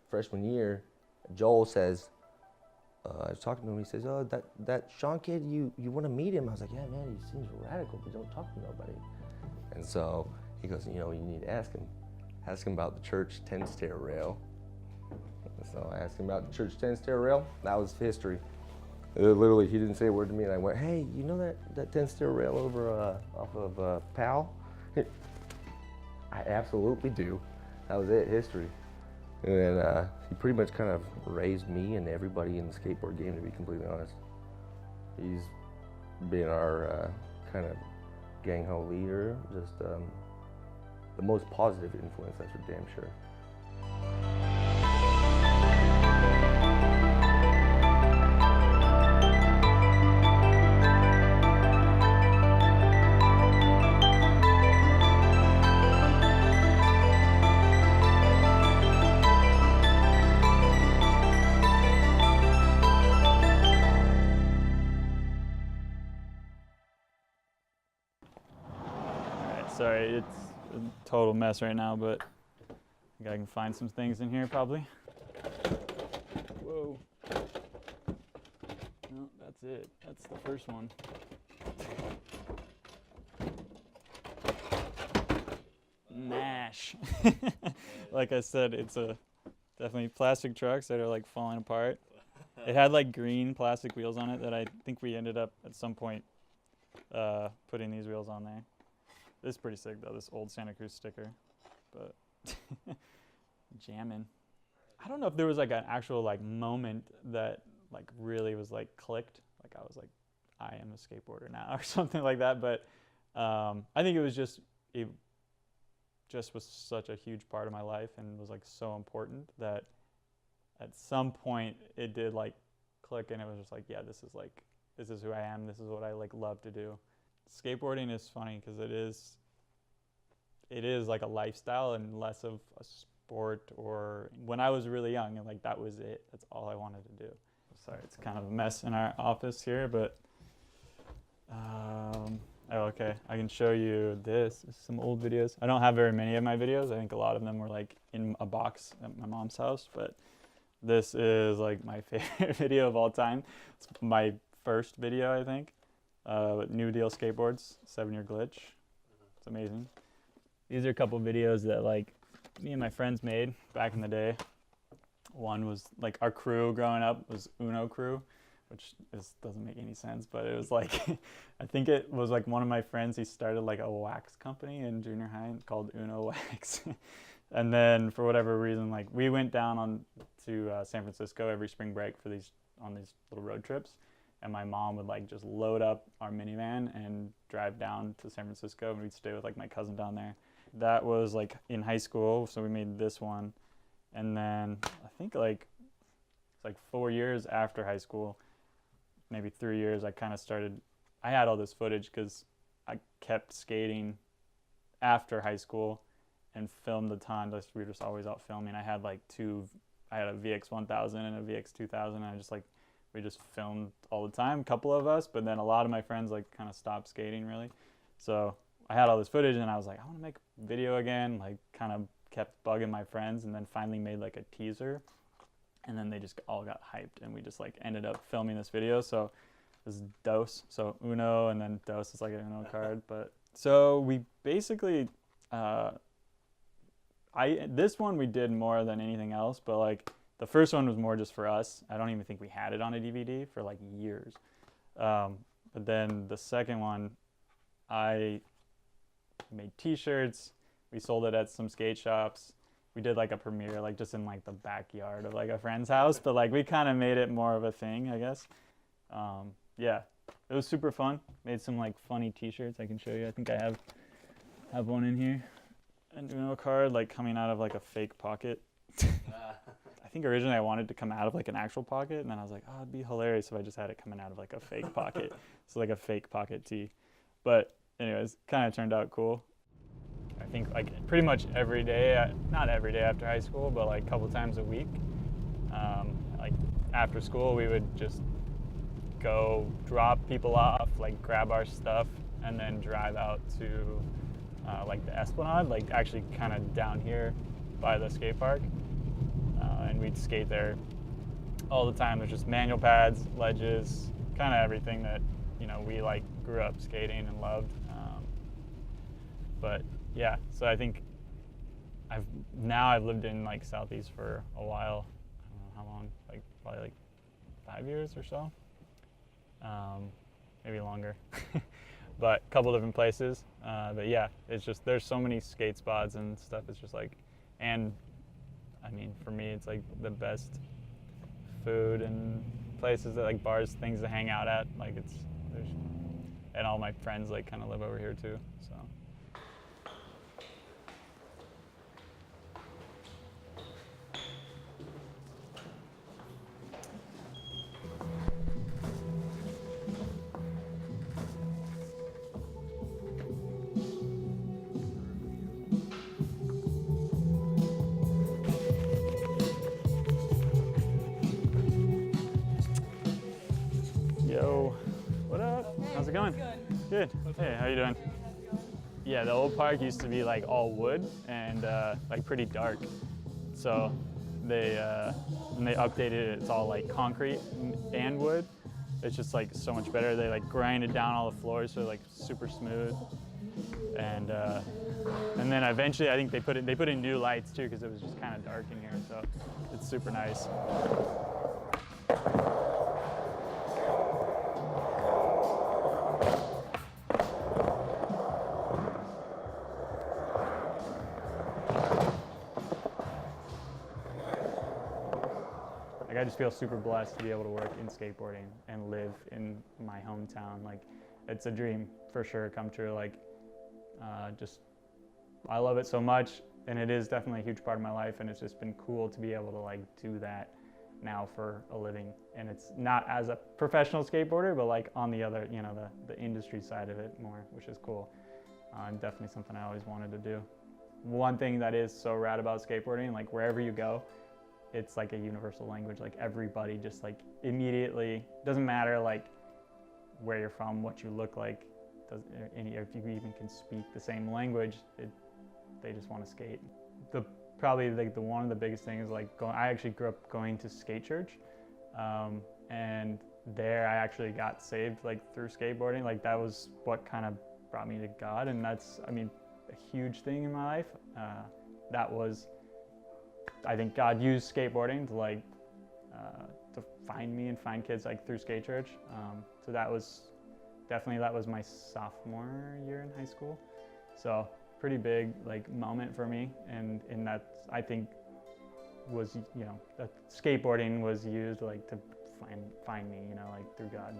freshman year, Joel says, I was talking to him, he says, oh, that Sean kid, you want to meet him? I was like, yeah, man, he seems radical, but don't talk to nobody. And so he goes, you need to ask him about the church 10-stair rail. So I asked him about the church 10-stair rail. That was history. Literally, he didn't say a word to me, and I went, hey, you know that 10-stair rail over off of Powell? I absolutely do. That was it, history. And then he pretty much kind of raised me and everybody in the skateboard game, to be completely honest. He's been our kind of gang ho leader, just the most positive influence, that's for damn sure. Sorry, it's a total mess right now, but I think I can find some things in here probably. Whoa. No, that's it. That's the first one. Mash. Like I said, it's definitely plastic trucks that are like falling apart. It had like green plastic wheels on it that I think we ended up at some point putting these wheels on there. This is pretty sick though, this old Santa Cruz sticker, but jamming. I don't know if there was like an actual like moment that like really was like clicked, like I was like, I am a skateboarder now or something like that, but I think it just was such a huge part of my life and was like so important that at some point it did like click, and it was just like, yeah, this is who I am, this is what I like love to do. Skateboarding is funny because it is like a lifestyle and less of a sport. Or when I was really young and like that was it, that's all I wanted to do. Sorry, it's kind of a mess in our office here, but oh, okay, I can show you this is some old videos. I don't have very many of my videos. I think a lot of them were like in a box at my mom's house, but this is like my favorite video of all time. It's my first video, I think. New Deal Skateboards, 7-year glitch. It's amazing. These are a couple videos that like me and my friends made back in the day. One was like our crew growing up was Uno Crew, which doesn't make any sense, but it was like, I think it was like one of my friends, he started like a wax company in junior high called Uno Wax. And then for whatever reason, like we went down to San Francisco every spring break on these little road trips. And my mom would like just load up our minivan and drive down to San Francisco, and we'd stay with like my cousin down there. That was like in high school, so we made this one. And then I think like it's like 4 years after high school, maybe 3 years, I had all this footage because I kept skating after high school and filmed a ton. We were just always out filming. I had a VX 1000 and a VX 2000, and we just filmed all the time, a couple of us, but then a lot of my friends like kind of stopped skating really. So I had all this footage and I was like, I want to make a video again, like kind of kept bugging my friends, and then finally made like a teaser, and then they just all got hyped, and we just like ended up filming this video. So this is Dos, so Uno, and then Dos is like an Uno card. But so we basically, this one we did more than anything else, but like the first one was more just for us. I don't even think we had it on a DVD for like years. But then the second one, I made t-shirts. We sold it at some skate shops. We did like a premiere, like just in like the backyard of like a friend's house, but like we kind of made it more of a thing, I guess. Yeah, it was super fun. Made some like funny t-shirts I can show you. I think I have one in here. An Uno card like coming out of like a fake pocket. I think originally I wanted to come out of like an actual pocket, and then I was like, oh, it'd be hilarious if I just had it coming out of like a fake pocket. So like a fake pocket tee. But anyways, kind of turned out cool. I think like pretty much every day, not every day after high school, but like a couple times a week. Like after school, we would just go drop people off, like grab our stuff, and then drive out to like the Esplanade, like actually kind of down here by the skate park. And we'd skate there all the time. There's just manual pads, ledges, kind of everything that, you know, we like grew up skating and loved. But yeah, so I think I've lived in like Southeast for a while. I don't know how long, like probably like 5 years or so, maybe longer. But a couple different places. But yeah, it's just, there's so many skate spots and stuff. It's just like, and I mean, for me, it's like the best food and places that like bars, things to hang out at. Like and all my friends like kind of live over here too, so. Yo, what up? Hey, how's it going? Good. Hey, how you doing? Yeah, the old park used to be like all wood and like pretty dark. So they when they updated it, it's all like concrete and wood. It's just like so much better. They like grinded down all the floors so like super smooth. And then eventually I think they put in new lights too because it was just kind of dark in here. So it's super nice. Like I just feel super blessed to be able to work in skateboarding and live in my hometown. Like it's a dream for sure come true. Like I love it so much, and it is definitely a huge part of my life, and it's just been cool to be able to like do that now for a living. And it's not as a professional skateboarder, but like on the other, you know, the industry side of it more, which is cool. And definitely something I always wanted to do. One thing that is so rad about skateboarding, like wherever you go, it's like a universal language. Like everybody just like immediately, doesn't matter like where you're from, what you look like, if you even can speak the same language, they just want to skate. Probably like one of the biggest things, like I actually grew up going to skate church, and there I actually got saved like through skateboarding. Like that was what kind of brought me to God, and that's, I mean, a huge thing in my life. That was, I think God used skateboarding to like to find me and find kids like through skate church. So that was my sophomore year in high school. So pretty big like moment for me, and that I think was, you know, that skateboarding was used like to find me, you know, like through God.